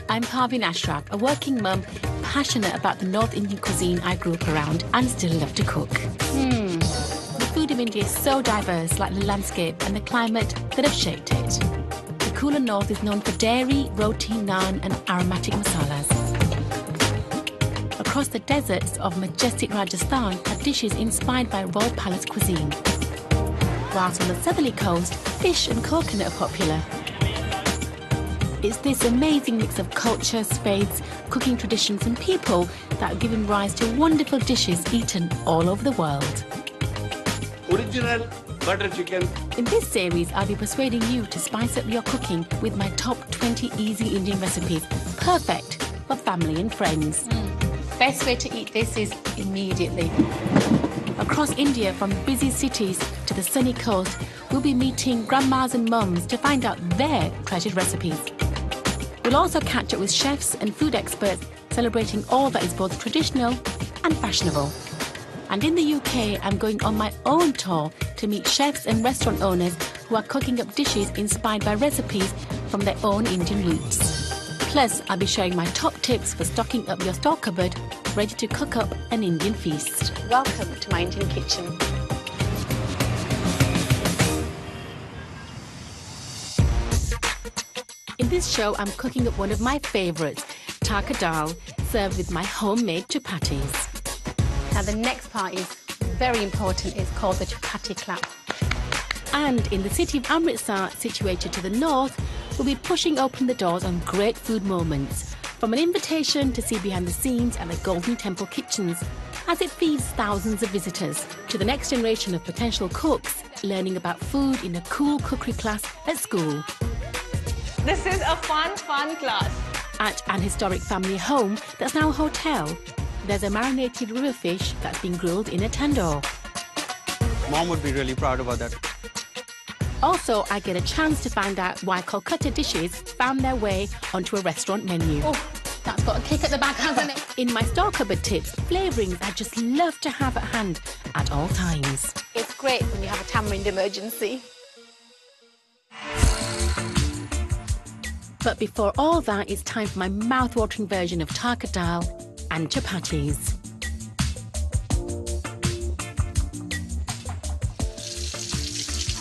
I'm Parbin Ashraf, a working mum, passionate about the North Indian cuisine I grew up around and still love to cook. The food of India is so diverse, like the landscape and the climate that have shaped it. The cooler north is known for dairy, roti, naan and aromatic masalas. Across the deserts of majestic Rajasthan are dishes inspired by Royal Palace cuisine. Whilst on the southerly coast, fish and coconut are popular. It's this amazing mix of cultures, faiths, cooking traditions and people that have given rise to wonderful dishes eaten all over the world. Original butter chicken. In this series, I'll be persuading you to spice up your cooking with my top 20 easy Indian recipes, perfect for family and friends. Best way to eat this is immediately. Across India, from busy cities to the sunny coast, we'll be meeting grandmas and mums to find out their treasured recipes. We'll also catch up with chefs and food experts celebrating all that is both traditional and fashionable. And in the UK, I'm going on my own tour to meet chefs and restaurant owners who are cooking up dishes inspired by recipes from their own Indian roots. Plus, I'll be sharing my top tips for stocking up your store cupboard, ready to cook up an Indian feast. Welcome to my Indian kitchen. In this show, I'm cooking up one of my favourites, Tarka dal, served with my homemade chapatis. Now, the next part is very important. It's called the Chapati clap. And in the city of Amritsar, situated to the north, we'll be pushing open the doors on great food moments, from an invitation to see behind the scenes at the Golden Temple kitchens, as it feeds thousands of visitors, to the next generation of potential cooks learning about food in a cool cookery class at school. This is a fun class. At an historic family home that's now a hotel, there's a marinated river fish that's been grilled in a tandoor. Mom would be really proud about that. Also, I get a chance to find out why Kolkata dishes found their way onto a restaurant menu. Oh, that's got a kick at the back, hasn't it? In my store cupboard tips, flavourings I just love to have at hand at all times. It's great when you have a tamarind emergency. But before all that, it's time for my mouth-watering version of Tarka dal and chapatis.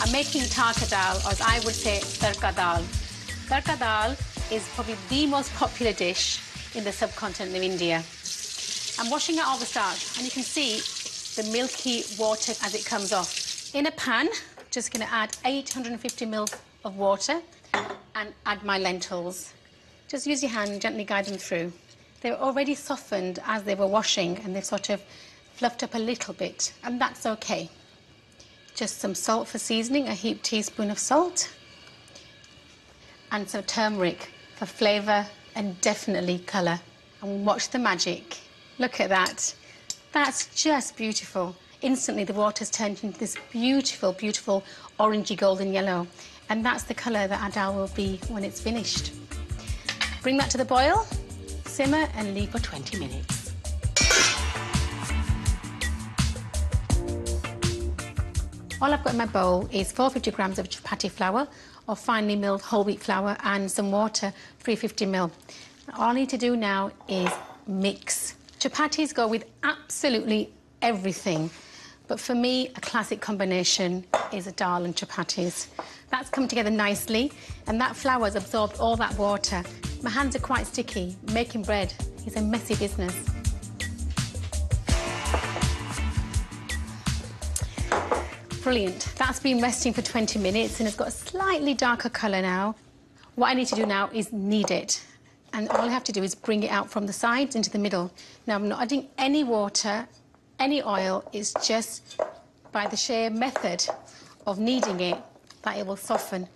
I'm making Tarka dal, or as I would say, Traka dal. Traka dal is probably the most popular dish in the subcontinent of India. I'm washing out all the starch, and you can see the milky water as it comes off. In a pan, just going to add 850 ml of water and add my lentils. Just use your hand and gently guide them through. They were already softened as they were washing, and they've sort of fluffed up a little bit, and that's okay. Just some salt for seasoning, a heaped teaspoon of salt, and some turmeric for flavour and definitely colour. And watch the magic. Look at that. That's just beautiful. Instantly the water's turned into this beautiful, beautiful orangey golden yellow. And that's the colour that our dal will be when it's finished. Bring that to the boil, simmer and leave for 20 minutes. All I've got in my bowl is 450 grams of chapati flour or finely milled whole wheat flour and some water, 350 ml. All I need to do now is mix. Chapatis go with absolutely everything, but for me, a classic combination is a dal and chapatis. That's come together nicely, and that flour has absorbed all that water. My hands are quite sticky. Making bread is a messy business. Brilliant. That's been resting for 20 minutes and it's got a slightly darker colour now. What I need to do now is knead it. And all I have to do is bring it out from the sides into the middle. Now, I'm not adding any water, any oil. It's just by the sheer method of kneading it that it will soften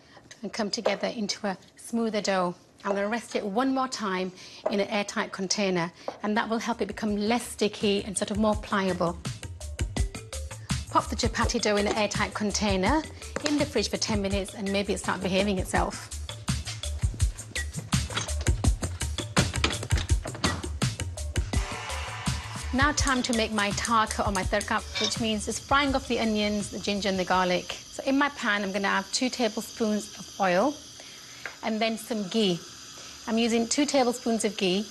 and come together into a smoother dough. I'm going to rest it one more time in an airtight container, and that will help it become less sticky and sort of more pliable. Pop the chapati dough in an airtight container in the fridge for 10 minutes and maybe it'll start behaving itself. Now time to make my tarka or my tarka, which means just frying off the onions, the ginger and the garlic. So in my pan, I'm going to have 2 tablespoons of oil and then some ghee. I'm using 2 tablespoons of ghee.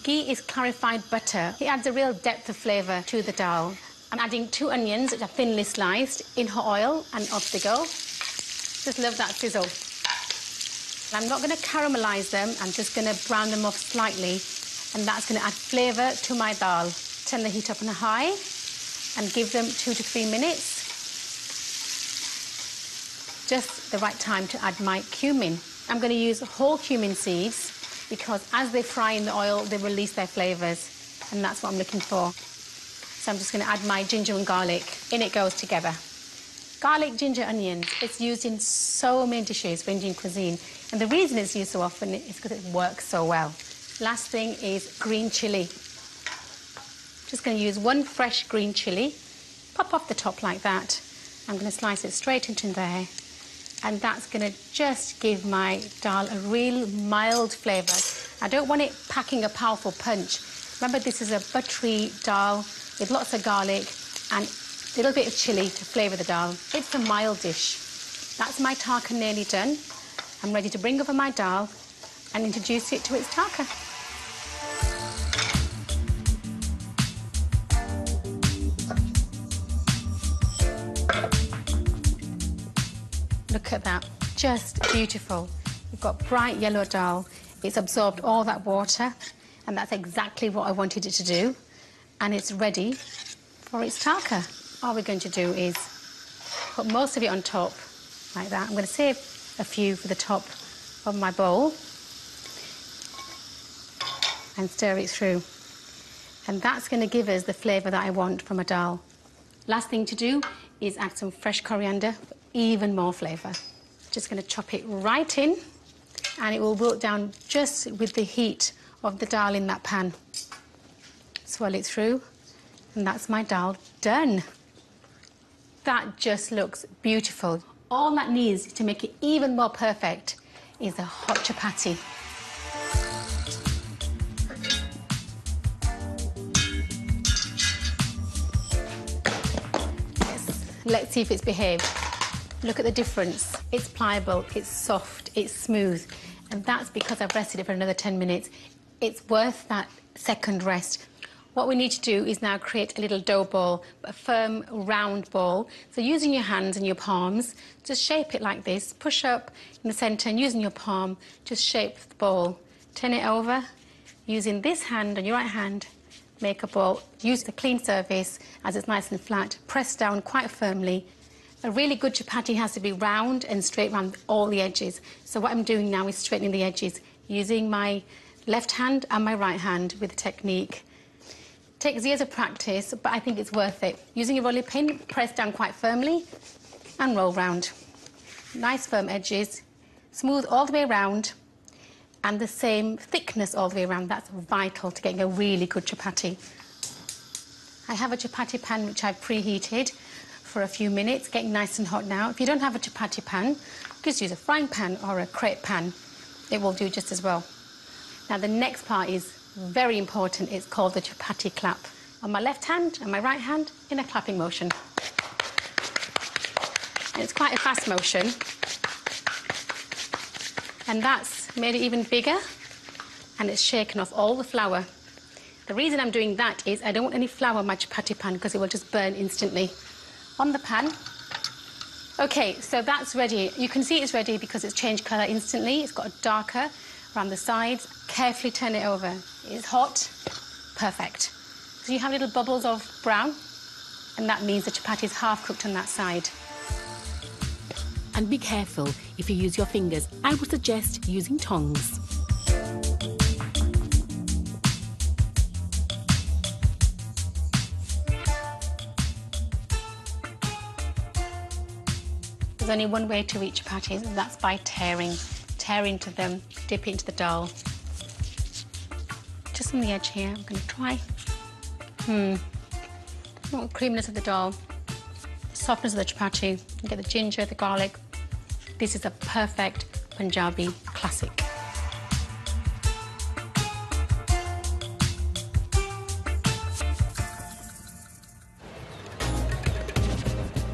Ghee is clarified butter. It adds a real depth of flavour to the dal. I'm adding 2 onions, which are thinly sliced, in hot oil, and off they go. Just love that sizzle. I'm not going to caramelise them, I'm just going to brown them off slightly, and that's going to add flavour to my dal. Turn the heat up on high and give them 2 to 3 minutes. Just the right time to add my cumin. I'm going to use whole cumin seeds because as they fry in the oil, they release their flavours, and that's what I'm looking for. So I'm just going to add my ginger and garlic. In it goes together. Garlic, ginger, onions. It's used in so many dishes for Indian cuisine, and the reason it's used so often is because it works so well. Last thing is green chilli. Just going to use 1 fresh green chilli. Pop off the top like that. I'm going to slice it straight into there, and that's going to just give my dal a real mild flavour. I don't want it packing a powerful punch. Remember, this is a buttery dal with lots of garlic and a little bit of chilli to flavour the dal. It's a mild dish. That's my tarka nearly done. I'm ready to bring over my dal and introduce it to its tarka. Look at that, just beautiful. We've got bright yellow dal. It's absorbed all that water, and that's exactly what I wanted it to do. And it's ready for its tarka. All we're going to do is put most of it on top, like that. I'm going to save a few for the top of my bowl and stir it through. And that's going to give us the flavour that I want from a dal. Last thing to do is add some fresh coriander for even more flavour. Just going to chop it right in, and it will wilt down just with the heat of the dal in that pan. Swirl it through, and that's my dal done. That just looks beautiful. All that needs to make it even more perfect is a hot chapati. Yes. Let's see if it's behaved. Look at the difference. It's pliable, it's soft, it's smooth, and that's because I've rested it for another 10 minutes. It's worth that second rest. What we need to do is now create a little dough ball, a firm, round ball. So using your hands and your palms, just shape it like this. Push up in the centre, and using your palm, just shape the ball. Turn it over. Using this hand and your right hand, make a ball. Use the clean surface as it's nice and flat. Press down quite firmly. A really good chapati has to be round and straight around all the edges. So what I'm doing now is straightening the edges, using my left hand and my right hand with the technique. Takes years of practice, but I think it's worth it. Using a rolling pin, press down quite firmly and roll round. Nice firm edges, smooth all the way around, and the same thickness all the way around. That's vital to getting a really good chapati. I have a chapati pan which I've preheated for a few minutes, getting nice and hot now. If you don't have a chapati pan, just use a frying pan or a crepe pan. It will do just as well. Now the next part is very important. It's called the chapati clap. On my left hand and my right hand in a clapping motion. And it's quite a fast motion. And that's made it even bigger, and it's shaken off all the flour. The reason I'm doing that is I don't want any flour on my chapati pan because it will just burn instantly. On the pan. OK, so that's ready. You can see it's ready because it's changed colour instantly. It's got a darker around the sides. Carefully turn it over. It's hot. Perfect. So you have little bubbles of brown, and that means the chapati is half cooked on that side. And be careful if you use your fingers. I would suggest using tongs. There's only one way to eat chapatis, and that's by tearing. Tear into them, dip it into the dal. Just on the edge here, I'm going to try. Not the creaminess of the dal, the softness of the chapati. You get the ginger, the garlic. This is a perfect Punjabi classic.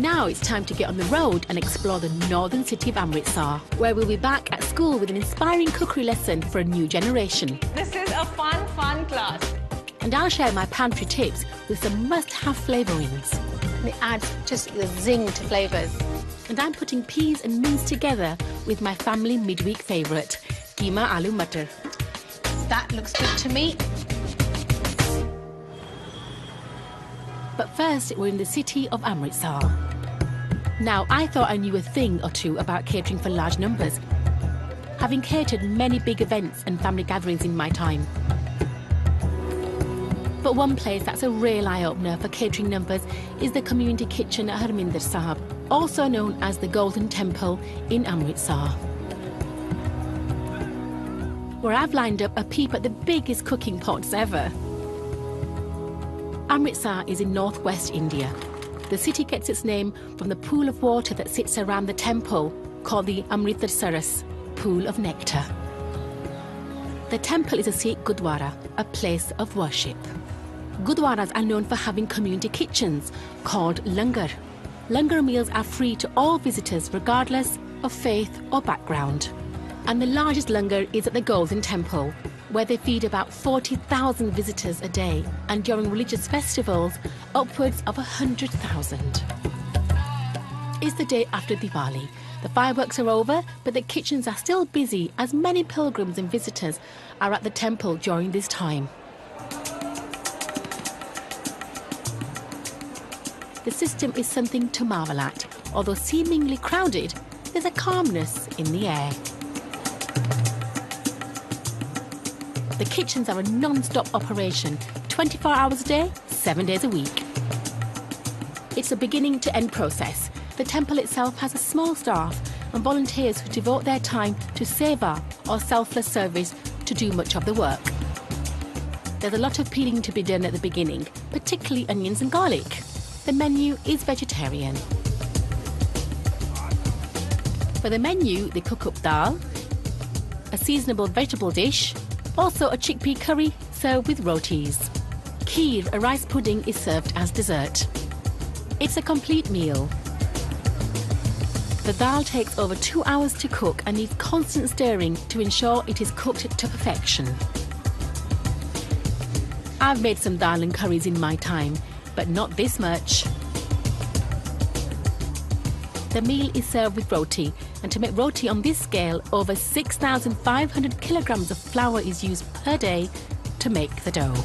Now it's time to get on the road and explore the northern city of Amritsar, where we'll be back at school with an inspiring cookery lesson for a new generation. This is a fun class. And I'll share my pantry tips with some must-have flavourings. It adds just the zing to flavours. And I'm putting peas and mince together with my family midweek favourite, keema aloo matar. That looks good to me. But first, we're in the city of Amritsar. Now, I thought I knew a thing or two about catering for large numbers, having catered many big events and family gatherings in my time. But one place that's a real eye-opener for catering numbers is the community kitchen at Harminder, also known as the Golden Temple in Amritsar, where I've lined up a peep at the biggest cooking pots ever. Amritsar is in northwest India. The city gets its name from the pool of water that sits around the temple, called the Amritrasar, Pool of Nectar. The temple is a Sikh Gurdwara, a place of worship. Gurdwaras are known for having community kitchens called langar. Langar meals are free to all visitors regardless of faith or background. And the largest langar is at the Golden Temple, where they feed about 40,000 visitors a day, and during religious festivals, upwards of 100,000. It's the day after Diwali. The fireworks are over, but the kitchens are still busy as many pilgrims and visitors are at the temple during this time. The system is something to marvel at. Although seemingly crowded, there's a calmness in the air. The kitchens are a non-stop operation, 24 hours a day, 7 days a week. It's a beginning-to-end process. The temple itself has a small staff and volunteers who devote their time to seva, or selfless service, to do much of the work. There's a lot of peeling to be done at the beginning, particularly onions and garlic. The menu is vegetarian. For the menu, they cook up dal, a seasonable vegetable dish, also a chickpea curry served with rotis. Kheer, a rice pudding, is served as dessert. It's a complete meal. The dal takes over 2 hours to cook and needs constant stirring to ensure it is cooked to perfection. I've made some dal and curries in my time, but not this much. The meal is served with roti, and to make roti on this scale, over 6,500 kilograms of flour is used per day to make the dough.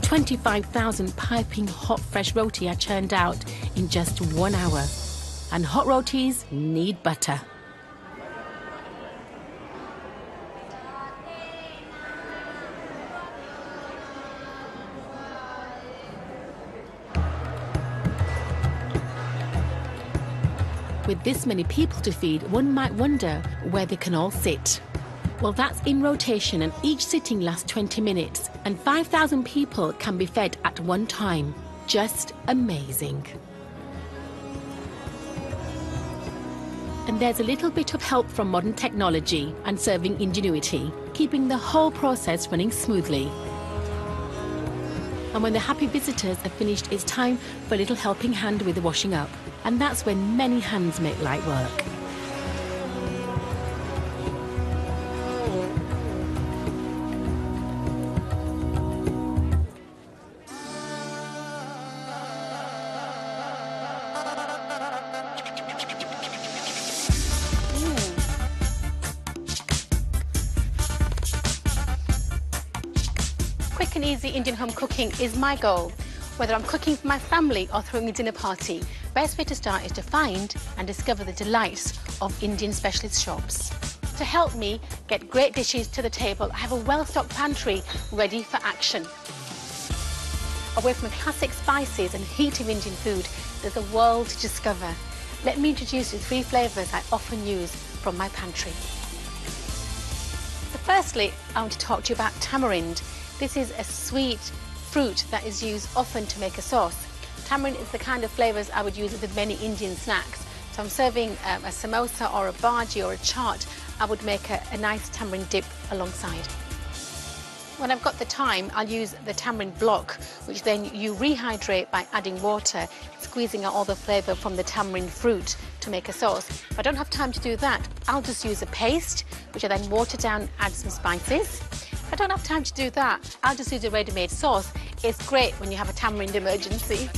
25,000 piping hot fresh roti are churned out in just 1 hour. And hot rotis need butter. With this many people to feed, one might wonder where they can all sit. Well, that's in rotation, and each sitting lasts 20 minutes, and 5,000 people can be fed at one time. Just amazing. And there's a little bit of help from modern technology and serving ingenuity, keeping the whole process running smoothly. And when the happy visitors have finished, it's time for a little helping hand with the washing up. And that's when many hands make light work. Quick and easy Indian home cooking is my goal. Whether I'm cooking for my family or throwing a dinner party, best way to start is to find and discover the delights of Indian specialist shops. To help me get great dishes to the table, I have a well-stocked pantry ready for action. Away from the classic spices and heat of Indian food, there's a world to discover. Let me introduce you to 3 flavours I often use from my pantry. So firstly, I want to talk to you about tamarind. This is a sweet fruit that is used often to make a sauce. Tamarind is the kind of flavours I would use with many Indian snacks. So I'm serving a samosa or a bhaji or a chaat, I would make a nice tamarind dip alongside. When I've got the time, I'll use the tamarind block, which then you rehydrate by adding water, squeezing out all the flavour from the tamarind fruit to make a sauce. If I don't have time to do that, I'll just use a paste, which I then water down, add some spices. If I don't have time to do that, I'll just use a ready-made sauce. It's great when you have a tamarind emergency.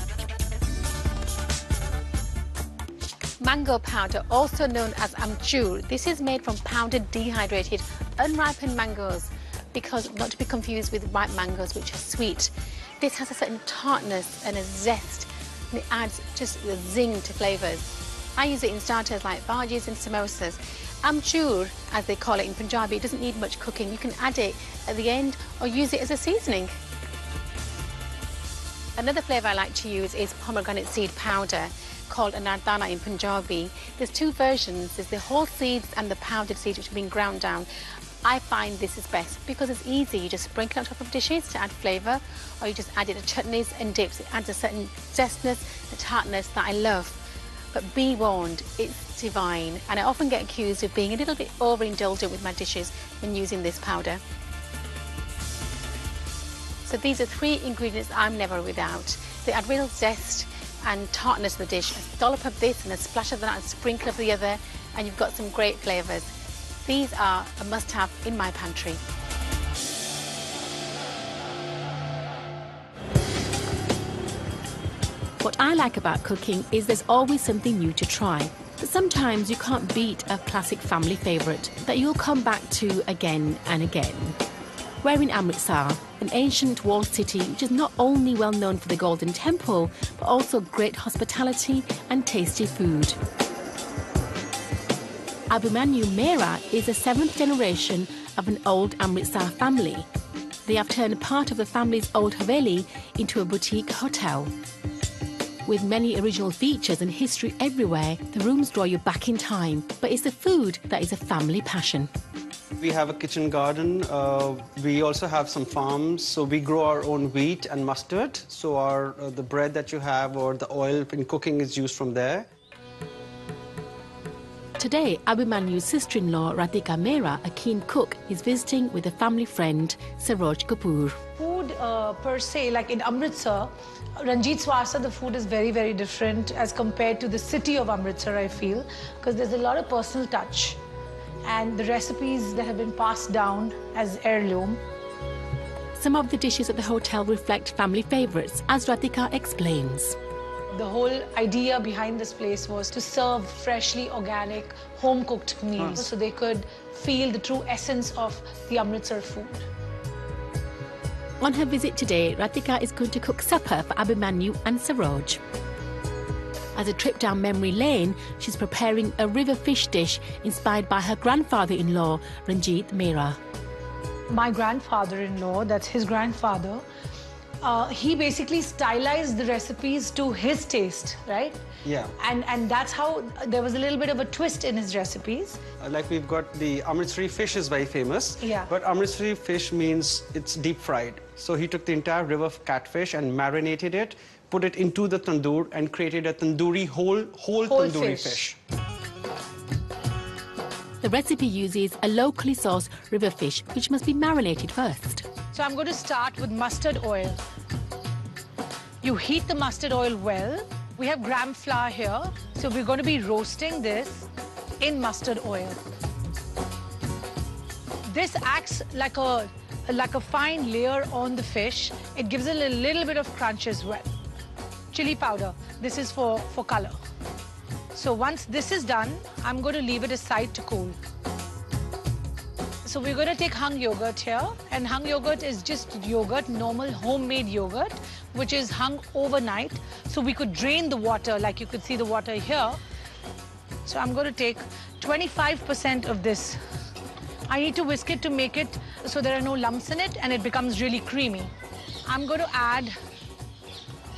Mango powder, also known as amchur. This is made from powdered, dehydrated, unripened mangoes, because not to be confused with ripe mangoes, which are sweet. This has a certain tartness and a zest, and it adds just a zing to flavours. I use it in starters like bhajis and samosas. Amchur, as they call it in Punjabi, doesn't need much cooking. You can add it at the end or use it as a seasoning. Another flavour I like to use is pomegranate seed powder, called anardana in Punjabi. There's two versions. There's the whole seeds and the powdered seeds, which have been ground down. I find this is best because it's easy. You just sprinkle on top of dishes to add flavour, or you just add it to chutneys and dips. It adds a certain zestness, a tartness that I love. But be warned, it's divine. And I often get accused of being a little bit overindulgent with my dishes when using this powder. So these are three ingredients I'm never without. They add real zest and tartness to the dish. A dollop of this and a splash of that and a sprinkle of the other, and you've got some great flavours. These are a must-have in my pantry. What I like about cooking is there's always something new to try. But sometimes you can't beat a classic family favourite that you'll come back to again and again. We're in Amritsar, an ancient walled city which is not only well known for the Golden Temple, but also great hospitality and tasty food. Abhimanyu Mehra is the 7th generation of an old Amritsar family. They have turned part of the family's old haveli into a boutique hotel. With many original features and history everywhere, the rooms draw you back in time, but it's the food that is a family passion. We have a kitchen garden. We also have some farms, so we grow our own wheat and mustard. So the bread that you have or the oil in cooking is used from there. Today, Abhimanyu's sister-in-law, Radhika Mehra, a keen cook, is visiting with a family friend, Saroj Kapoor. Food per se, like in Amritsar, Ranjit Swasa, the food is very, very different as compared to the city of Amritsar, I feel, because there's a lot of personal touch. And the recipes that have been passed down as heirloom. Some of the dishes at the hotel reflect family favourites, as Radhika explains. The whole idea behind this place was to serve freshly organic, home-cooked meals so they could feel the true essence of the Amritsar food. On her visit today, Radhika is going to cook supper for Abhimanyu and Saroj. As a trip down memory lane, she's preparing a river fish dish inspired by her grandfather-in-law, Ranjit Mehra. My grandfather-in-law, that's his grandfather, he basically stylized the recipes to his taste, right? Yeah. And that's how there was a little bit of a twist in his recipes. Like we've got the Amritsari fish is very famous. Yeah. But Amritsari fish means it's deep fried. So he took the entire river catfish and marinated it, put it into the tandoor and created a tandoori whole tandoori fish. The recipe uses a locally sourced river fish, which must be marinated first. So I'm going to start with mustard oil. You heat the mustard oil well. We have gram flour here, so we're going to be roasting this in mustard oil. This acts like a fine layer on the fish. It gives it a little bit of crunch as well. Chili powder, this is for color. So once this is done, I'm going to leave it aside to cool. So we're going to take hung yogurt here, and hung yogurt is just yogurt, normal homemade yogurt, which is hung overnight. So we could drain the water, like you could see the water here. So I'm going to take 25% of this. I need to whisk it to make it so there are no lumps in it and it becomes really creamy. I'm going to add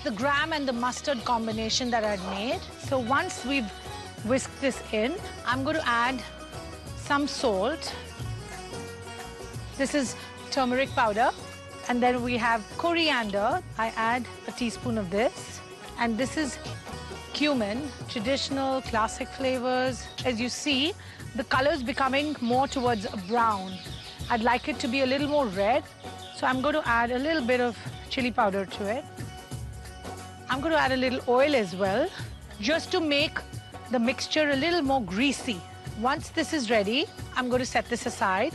the gram and the mustard combination that I'd made. So once we've whisked this in, I'm going to add some salt. This is turmeric powder. And then we have coriander. I add a teaspoon of this. And this is cumin, traditional classic flavors. As you see, the color is becoming more towards a brown. I'd like it to be a little more red. So I'm going to add a little bit of chili powder to it. I'm going to add a little oil as well, just to make the mixture a little more greasy. Once this is ready, I'm going to set this aside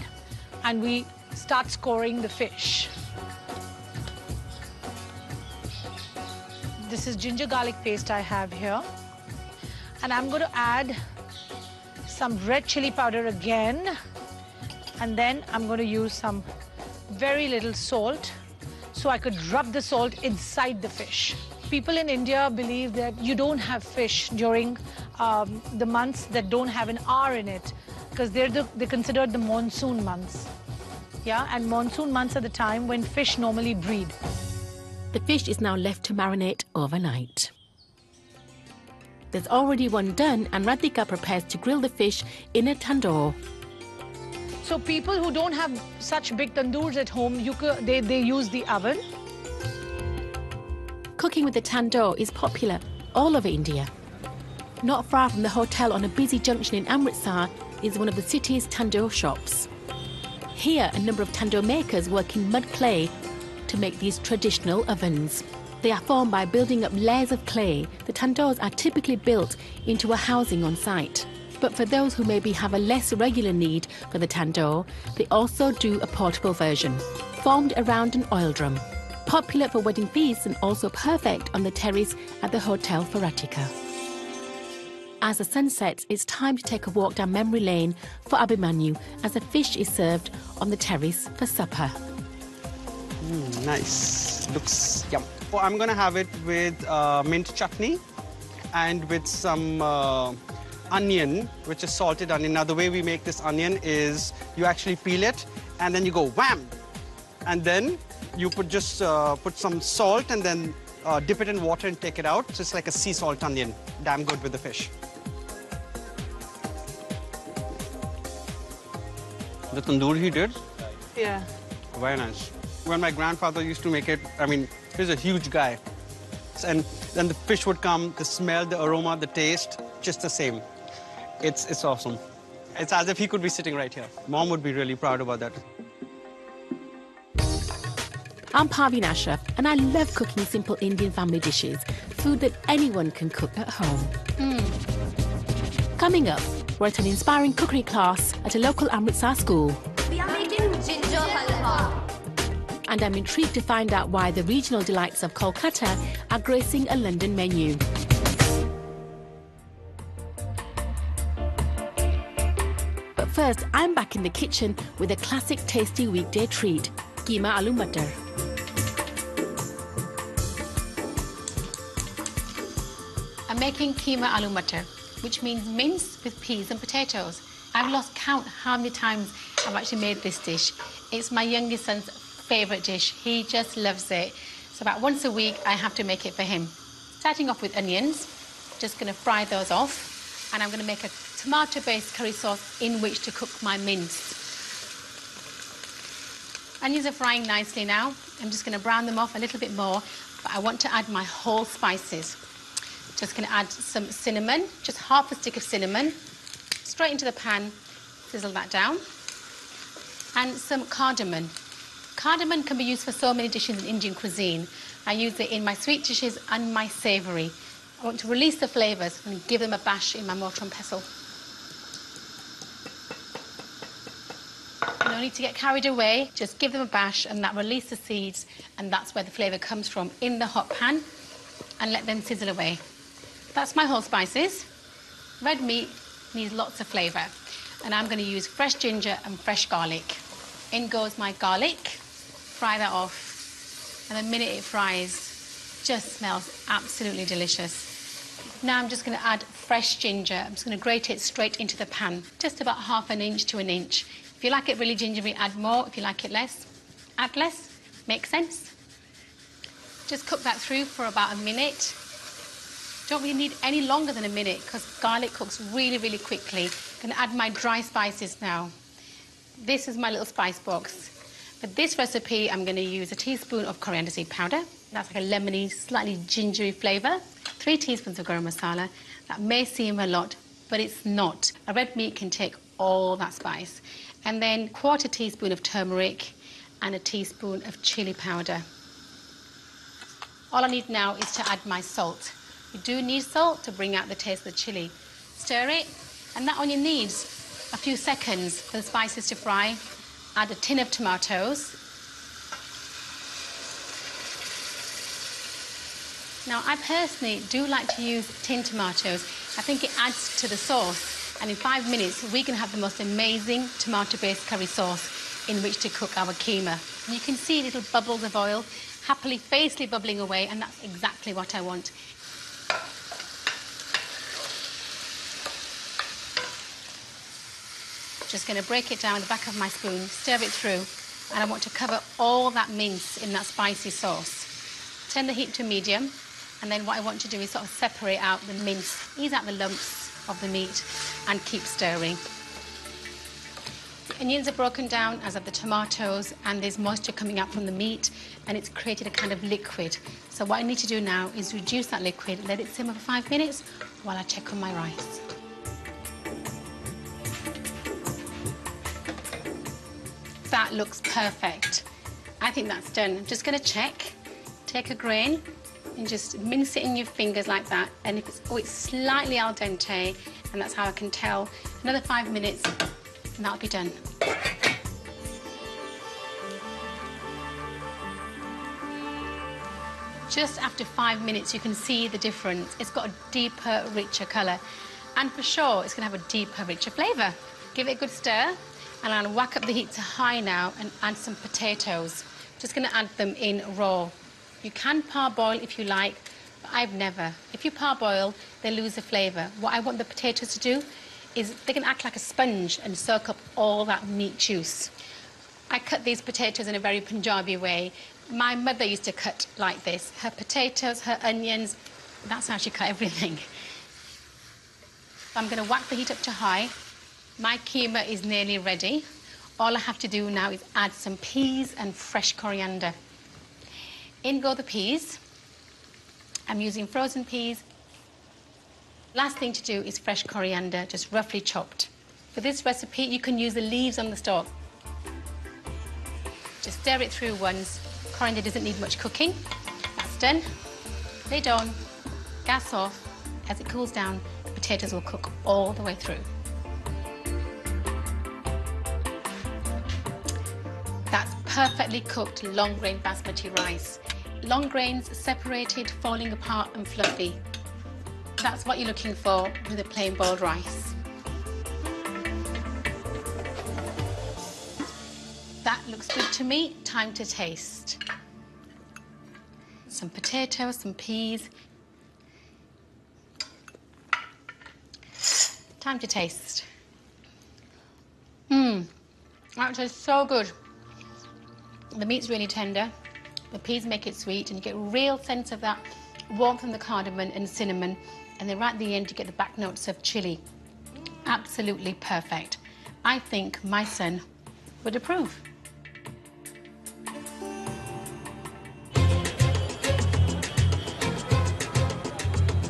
and we start scoring the fish. This is ginger garlic paste I have here. And I'm going to add some red chili powder again. And then I'm going to use some very little salt so I could rub the salt inside the fish. People in India believe that you don't have fish during the months that don't have an R in it, because they're considered the monsoon months. Yeah, and monsoon months are the time when fish normally breed. The fish is now left to marinate overnight. There's already one done, and Radhika prepares to grill the fish in a tandoor. So people who don't have such big tandoors at home, they use the oven. Cooking with the tandoor is popular all over India. Not far from the hotel on a busy junction in Amritsar is one of the city's tandoor shops. Here, a number of tandoor makers work in mud clay to make these traditional ovens. They are formed by building up layers of clay. The tandoors are typically built into a housing on site. But for those who maybe have a less regular need for the tandoor, they also do a portable version, formed around an oil drum. Popular for wedding feasts and also perfect on the terrace at the Hotel Radhika. As the sun sets, it's time to take a walk down memory lane for Abhimanyu as the fish is served on the terrace for supper. Nice. Looks yum. Well, I'm going to have it with mint chutney and with some onion, which is salted onion. Now, the way we make this onion is you actually peel it and then you go wham! And then you put some salt and then dip it in water and take it out. So it's like a sea salt onion. Damn good with the fish. The tandoor he did? Yeah. Very nice. When my grandfather used to make it, I mean, he's a huge guy. And then the fish would come, the smell, the aroma, the taste, just the same. It's awesome. It's as if he could be sitting right here. Mom would be really proud about that. I'm Paveen Ashraf, and I love cooking simple Indian family dishes, food that anyone can cook at home. Coming up, we're at an inspiring cookery class at a local Amritsar school. We are making ginger halwa. And I'm intrigued to find out why the regional delights of Kolkata are gracing a London menu. But first, I'm back in the kitchen with a classic tasty weekday treat, keema aloo matar. I'm making keema aloo matar, which means mince with peas and potatoes. I've lost count how many times I've actually made this dish. It's my youngest son's favourite dish. He just loves it. So about once a week, I have to make it for him. Starting off with onions, just going to fry those off. And I'm going to make a tomato-based curry sauce in which to cook my mince. Onions are frying nicely now. I'm just going to brown them off a little bit more, but I want to add my whole spices. Just going to add some cinnamon, just half a stick of cinnamon, straight into the pan, sizzle that down, and some cardamom. Cardamom can be used for so many dishes in Indian cuisine. I use it in my sweet dishes and my savoury. I want to release the flavours and give them a bash in my mortar and pestle. No need to get carried away, just give them a bash and that release the seeds, and that's where the flavour comes from, in the hot pan, and let them sizzle away. That's my whole spices. Red meat needs lots of flavour, and I'm going to use fresh ginger and fresh garlic. In goes my garlic, fry that off, and the minute it fries, just smells absolutely delicious. Now I'm just going to add fresh ginger. I'm just going to grate it straight into the pan, just about ½ an inch to an inch. If you like it really gingery, add more. If you like it less, add less. Makes sense? Just cook that through for about a minute. Don't really need any longer than a minute because garlic cooks really, really quickly. I'm going to add my dry spices now. This is my little spice box. For this recipe, I'm going to use a teaspoon of coriander seed powder. That's like a lemony, slightly gingery flavour. 3 teaspoons of garam masala. That may seem a lot, but it's not. A red meat can take all that spice. And then 1/4 teaspoon of turmeric and a teaspoon of chili powder. All I need now is to add my salt. You do need salt to bring out the taste of the chili. Stir it, and that onion needs a few seconds for the spices to fry. Add a tin of tomatoes. Now, I personally do like to use tin tomatoes. I think it adds to the sauce, and in 5 minutes we can have the most amazing tomato-based curry sauce in which to cook our keema. And you can see little bubbles of oil happily, facely bubbling away, and that's exactly what I want. Just going to break it down with the back of my spoon, stir it through, and I want to cover all that mince in that spicy sauce. Turn the heat to medium, and then what I want to do is sort of separate out the mince, ease out the lumps of the meat, and keep stirring. The onions are broken down, as are the tomatoes, and there's moisture coming out from the meat, and it's created a kind of liquid. So what I need to do now is reduce that liquid, let it simmer for 5 minutes while I check on my rice. That looks perfect. I think that's done. I'm just going to check. Take a grain and just mince it in your fingers like that. And if it's slightly al dente, and that's how I can tell. Another 5 minutes, and that'll be done. Just after 5 minutes, you can see the difference. It's got a deeper, richer colour. And for sure, it's going to have a deeper, richer flavour. Give it a good stir. And I'll whack up the heat to high now and add some potatoes. Just going to add them in raw. You can parboil if you like, but I've never. If you parboil, they lose the flavour. What I want the potatoes to do is they can act like a sponge and soak up all that meat juice. I cut these potatoes in a very Punjabi way. My mother used to cut like this. Her potatoes, her onions, that's how she cut everything. I'm going to whack the heat up to high. My keema is nearly ready. All I have to do now is add some peas and fresh coriander. In go the peas. I'm using frozen peas. Last thing to do is fresh coriander, just roughly chopped. For this recipe, you can use the leaves on the stalk. Just stir it through once. Coriander doesn't need much cooking. That's done. Lid on, gas off. As it cools down, the potatoes will cook all the way through. That's perfectly cooked long-grain basmati rice. Long grains separated, falling apart and fluffy. That's what you're looking for with a plain boiled rice. That looks good to me. Time to taste. Some potatoes, some peas. Time to taste. That tastes so good. The meat's really tender, the peas make it sweet, and you get a real sense of that warmth from the cardamom and cinnamon, and then right at the end you get the back notes of chilli. Absolutely perfect. I think my son would approve.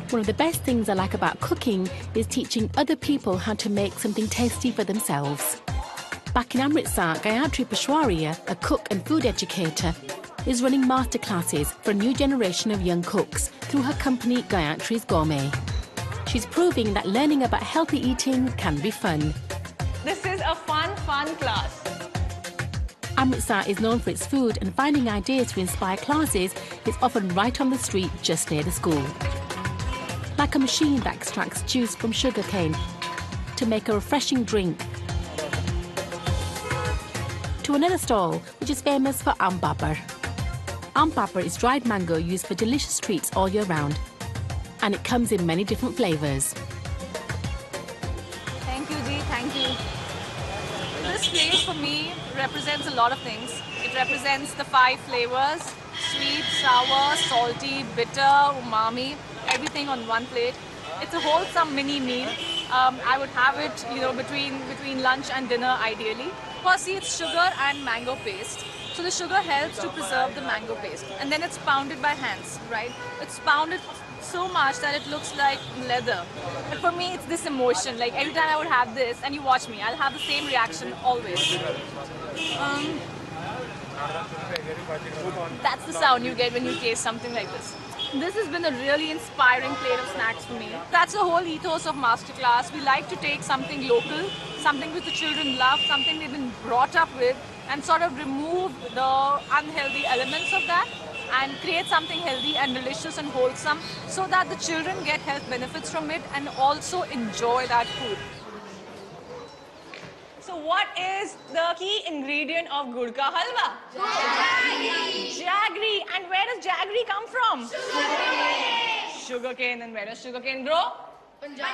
One of the best things I like about cooking is teaching other people how to make something tasty for themselves. Back in Amritsar, Gayatri Peshwaria, a cook and food educator, is running masterclasses for a new generation of young cooks through her company Gayatri's Gourmet. She's proving that learning about healthy eating can be fun. This is a fun class. Amritsar is known for its food, and finding ideas to inspire classes is often right on the street just near the school. Like a machine that extracts juice from sugarcane to make a refreshing drink, to another stall which is famous for ambapar. Ambapar is dried mango used for delicious treats all year round, and it comes in many different flavours. Thank you, Ji. Thank you. This plate for me represents a lot of things. It represents the 5 flavors: sweet, sour, salty, bitter, umami, everything on one plate. It's a wholesome mini meal. I would have it, between lunch and dinner ideally. Firstly, it's sugar and mango paste. So the sugar helps to preserve the mango paste. And then it's pounded by hands, right? It's pounded so much that it looks like leather. But for me, it's this emotion. Like every time I would have this, and you watch me, I'll have the same reaction always. That's the sound you get when you taste something like this. This has been a really inspiring plate of snacks for me. That's the whole ethos of Masterclass. We like to take something local, something which the children love, something they've been brought up with, and sort of remove the unhealthy elements of that and create something healthy and delicious and wholesome so that the children get health benefits from it and also enjoy that food. So what is the key ingredient of gud ka halwa? Jaggery. Jaggery. And where does jaggery come from? Sugarcane. Sugarcane. And where does sugarcane grow? Punjab.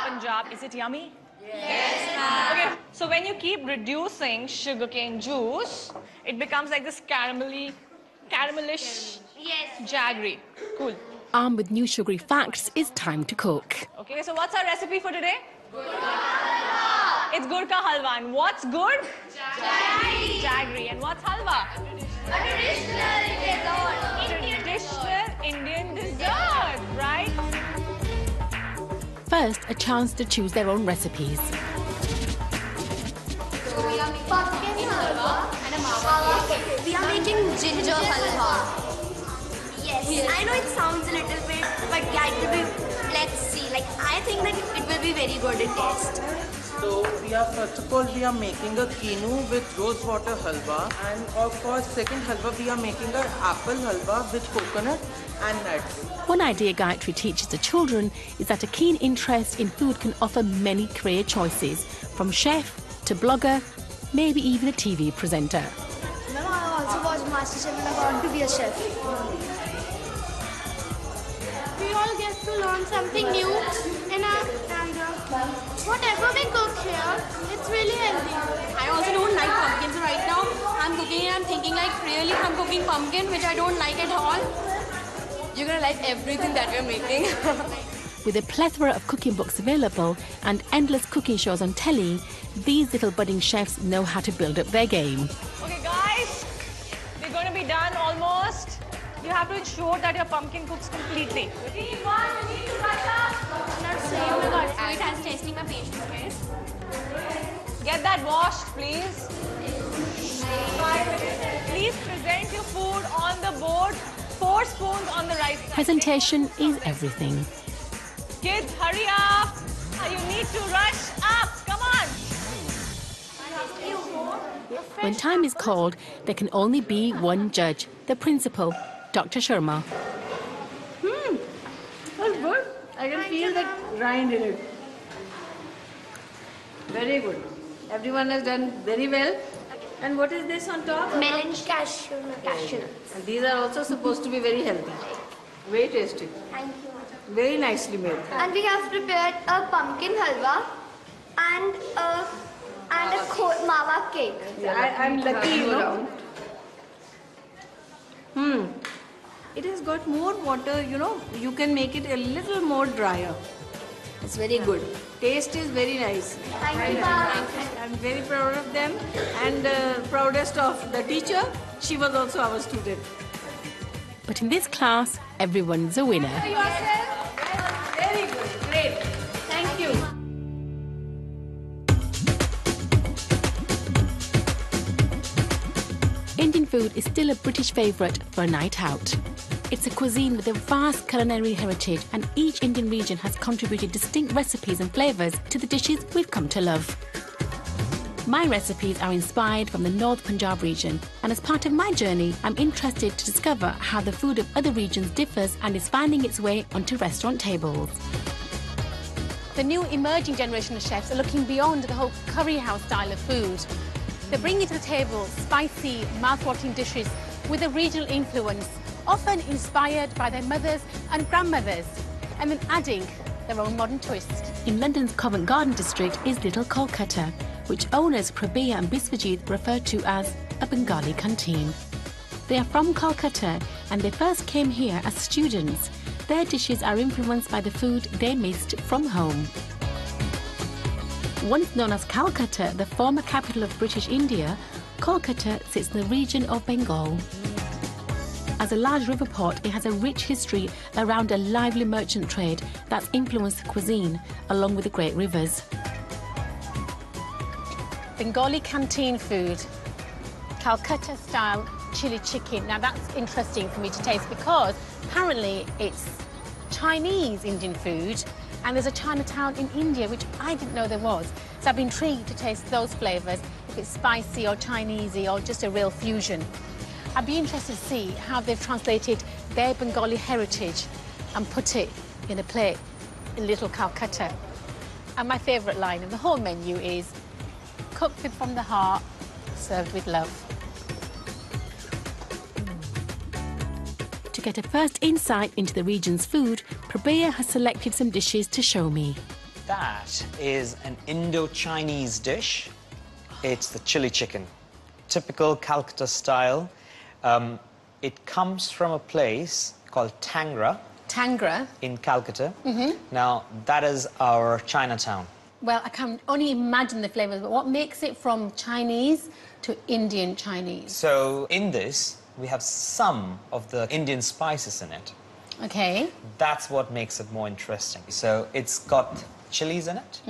Punjab. Is it yummy? Yes, ma'am. Okay, so when you keep reducing sugarcane juice, it becomes like this caramelish jaggery. Cool. Armed with new sugary facts, it's time to cook. Okay, so what's our recipe for today? It's gud ka halwa. And what's good? Jaggery. Jaggery. And what's halwa? A Traditional Indian dessert, right? First, a chance to choose their own recipes. So we are making pumpkin halwa and a mawa cake. We are making ginger halwa. Yes, I know it sounds a little bit, but yeah, it will be, let's see. Like, I think that it will be very good in taste. So first of all, we are making a quinoa with rose water halwa, and for second halwa, we are making an apple halwa with coconut and nuts. One idea Gayatri teaches the children is that a keen interest in food can offer many career choices, from chef to blogger, maybe even a TV presenter. Ma'am, I also watch MasterChef and I want to be a chef. We all get to learn something new, and whatever we cook here, it's really healthy. I also don't like pumpkin, so right now I'm cooking and I'm thinking like really from cooking pumpkin, which I don't like at all. You're gonna like everything that we're making. With a plethora of cooking books available and endless cooking shows on telly, these little budding chefs know how to build up their game. Okay guys, we're going to be done almost. You have to ensure that your pumpkin cooks completely. Team 1, you need to rush up. Oh my god, so it has testing my patience, guys. Get that washed, please. 5 minutes. Please present your food on the board. 4 spoons on the right side. Presentation is everything. Kids, hurry up. You need to rush up. Come on. When time is called, there can only be one judge, the principal, Dr. Sharma. That's good. I can feel the rind in it. Very good. Everyone has done very well. And what is this on top? Melon cashew nuts. And these are also supposed to be very healthy. Very tasty. Thank you. Very nicely made. And we have prepared a pumpkin halwa and a mawa cake. I'm lucky, you know. It has got more water, you know. You can make it a little more drier. It's very good. Taste is very nice. Thank you, ma'am. I'm very proud of them, and proudest of the teacher. She was also our student. But in this class, everyone's a winner. Very good. Great. Thank you. Indian food is still a British favourite for a night out. It's a cuisine with a vast culinary heritage, and each Indian region has contributed distinct recipes and flavours to the dishes we've come to love. My recipes are inspired from the North Punjab region, and as part of my journey, I'm interested to discover how the food of other regions differs and is finding its way onto restaurant tables. The new emerging generation of chefs are looking beyond the whole curry house style of food. They're bringing to the table spicy, mouth-watering dishes with a regional influence, often inspired by their mothers and grandmothers, and then adding their own modern twist. In London's Covent Garden district is Little Kolkata, which owners Prabir and Biswajit refer to as a Bengali canteen. They are from Kolkata and they first came here as students. Their dishes are influenced by the food they missed from home. Once known as Calcutta, the former capital of British India, Kolkata sits in the region of Bengal. As a large river port, it has a rich history around a lively merchant trade that's influenced the cuisine, along with the great rivers. Bengali canteen food. Calcutta-style chili chicken. Now, that's interesting for me to taste because apparently it's Chinese Indian food, and there's a Chinatown in India, which I didn't know there was. So I'd be intrigued to taste those flavours, if it's spicy or Chinesey or just a real fusion. I'd be interested to see how they've translated their Bengali heritage and put it in a plate in little Calcutta. And my favourite line of the whole menu is, cooked with from the heart, served with love. To get a first insight into the region's food, Prabir has selected some dishes to show me. That is an Indo-Chinese dish. It's the chili chicken, typical Calcutta style. It comes from a place called Tangra. Tangra? In Calcutta. Now, that is our Chinatown. Well, I can only imagine the flavours, but what makes it from Chinese to Indian Chinese? So, in this, we have some of the Indian spices in it. Okay. That's what makes it more interesting. So, it's got chilies in it.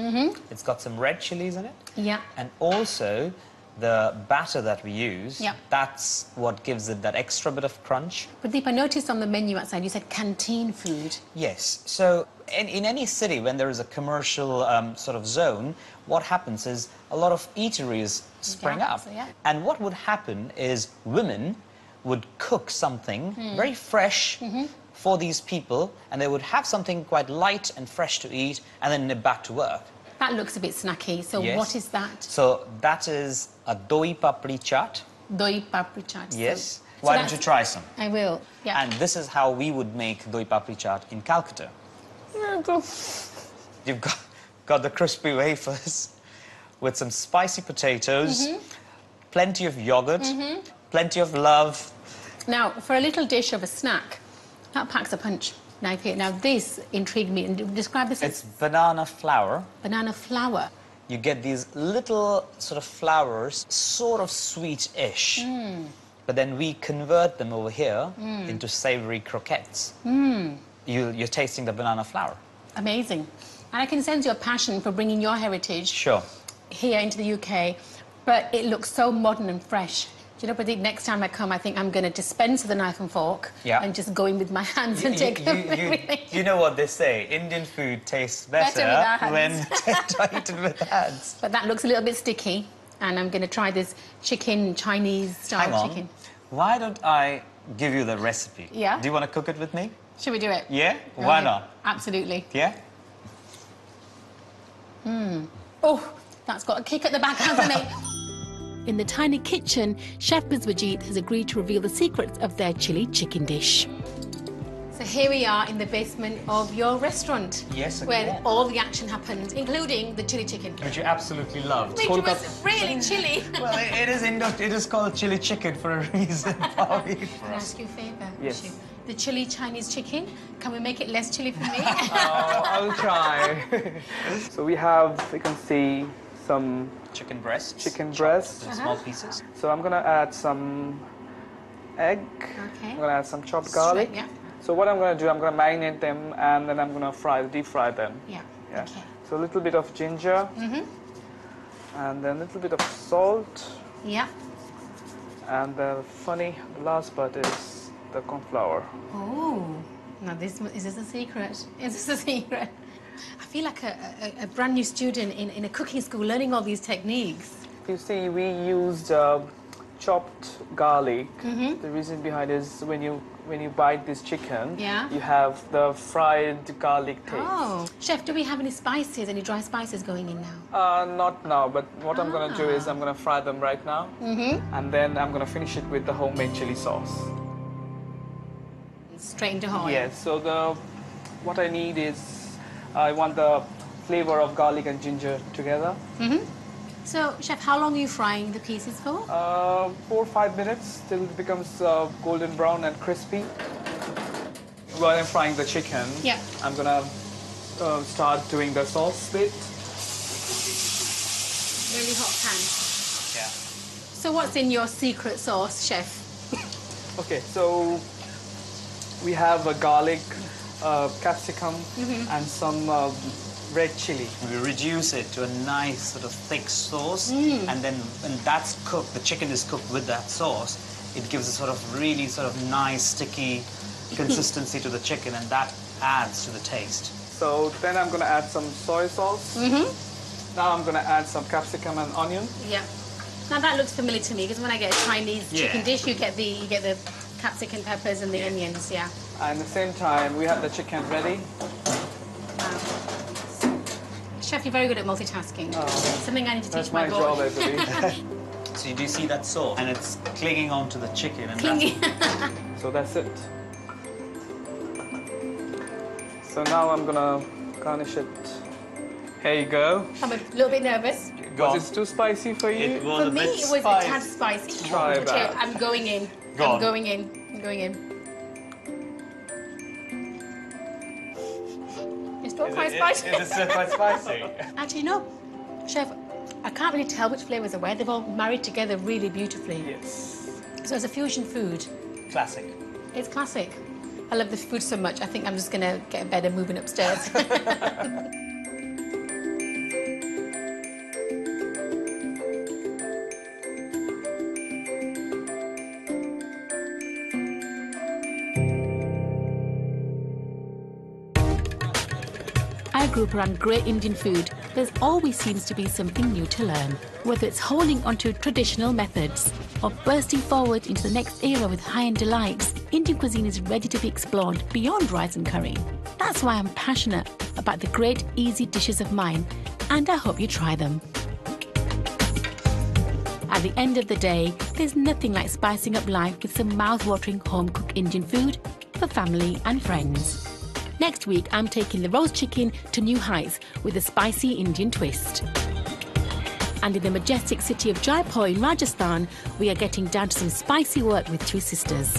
It's got some red chilies in it. Yeah. And also, the batter that we use, yeah, that's what gives it that extra bit of crunch. Pradeep, I noticed on the menu outside you said canteen food. Yes. So in any city, when there is a commercial sort of zone, what happens is a lot of eateries spring up. So, yeah. And what would happen is women would cook something very fresh for these people, and they would have something quite light and fresh to eat, and then nip back to work. That looks a bit snacky. So yes. What is that? So that is a doi papri chaat. Doi papri chaat. Yes. So Why don't you try some? I will. Yeah. And this is how we would make doi papri chaat in Calcutta. You've got the crispy wafers with some spicy potatoes, plenty of yogurt, plenty of love. Now, for a little dish of a snack, that packs a punch. Now, this intrigued me. And describe this. It's banana flour. Banana flour. You get these little sort of flowers, sort of sweet-ish. But then we convert them over here into savoury croquettes. You're tasting the banana flour. Amazing. And I can sense your passion for bringing your heritage here into the UK. But it looks so modern and fresh. Do you know, Pradeep, next time I come, I think I'm going to dispense with a knife and fork and just go in with my hands and take everything. You know what they say, Indian food tastes better when eaten with hands. But that looks a little bit sticky, and I'm going to try this chicken, Chinese-style chicken. Why don't I give you the recipe? Yeah. Do you want to cook it with me? Should we do it? Yeah? Why not? Absolutely. Yeah? Oh, that's got a kick at the back, hasn't it? In the tiny kitchen, Chef Biswajit has agreed to reveal the secrets of their chili chicken dish. So here we are in the basement of your restaurant. Yes, where all the action happens, including the chili chicken. Which you absolutely loved. Which was really chilly. Well, it is called chili chicken for a reason. Can I ask you a favour? Yes. The chili Chinese chicken, can we make it less chilly for me? Oh, I'll try. So we have, you can see, some chicken breasts. Chicken breasts. In small pieces. So I'm gonna add some egg. Okay. I'm gonna add some chopped garlic. Yeah. So what I'm gonna do, I'm gonna marinate them and then I'm gonna deep fry them. Yeah. Okay. So a little bit of ginger. And then a little bit of salt. Yeah. And the last part is the corn flour. Oh, now is this a secret? Is this a secret? I feel like a brand new student in a cooking school learning all these techniques. You see, we used chopped garlic. The reason behind is when you bite this chicken, you have the fried garlic taste. Oh, Chef, do we have any spices, any dry spices going in now? Not now, but what I'm going to do is I'm going to fry them right now. And then I'm going to finish it with the homemade chili sauce. Straight into oil? Yes, so what I need is I want the flavor of garlic and ginger together. So, Chef, how long are you frying the pieces for? 4 or 5 minutes till it becomes golden brown and crispy. While I'm frying the chicken, I'm gonna start doing the sauce bit. Really hot pan. Yeah. So, what's in your secret sauce, Chef? Okay, so we have a garlic, capsicum, and some red chili. We reduce it to a nice sort of thick sauce, and then when that's cooked, the chicken is cooked with that sauce, it gives a sort of really sort of nice sticky consistency to the chicken, and that adds to the taste. So then I'm going to add some soy sauce. Now I'm going to add some capsicum and onion. Yeah. Now that looks familiar to me because when I get a Chinese chicken dish, you get the capsicum peppers and the onions. Yeah. And at the same time, we have the chicken ready. Chef, you're very good at multitasking. Something I need to teach my boy. That's my job, I believe. So you do see that sauce, and it's clinging onto the chicken. And so that's it. So now I'm gonna garnish it. Here you go. I'm a little bit nervous. Was it too spicy for you? For me, it was a tad spicy. Try that. I'm going in. I'm going in. It's still quite spicy. It is still quite spicy. Actually, no. Chef, I can't really tell which flavours are where. They've all married together really beautifully. Yes. So it's a fusion food. Classic. It's classic. I love this food so much, I think I'm just going to get in bed and moving upstairs. I grew up around great Indian food. There's always seems to be something new to learn. Whether it's holding onto traditional methods or bursting forward into the next era with high-end delights, Indian cuisine is ready to be explored beyond rice and curry. That's why I'm passionate about the great, easy dishes of mine, and I hope you try them. At the end of the day, there's nothing like spicing up life with some mouth-watering home-cooked Indian food for family and friends. Next week, I'm taking the roast chicken to new heights with a spicy Indian twist. And in the majestic city of Jaipur in Rajasthan, we are getting down to some spicy work with two sisters.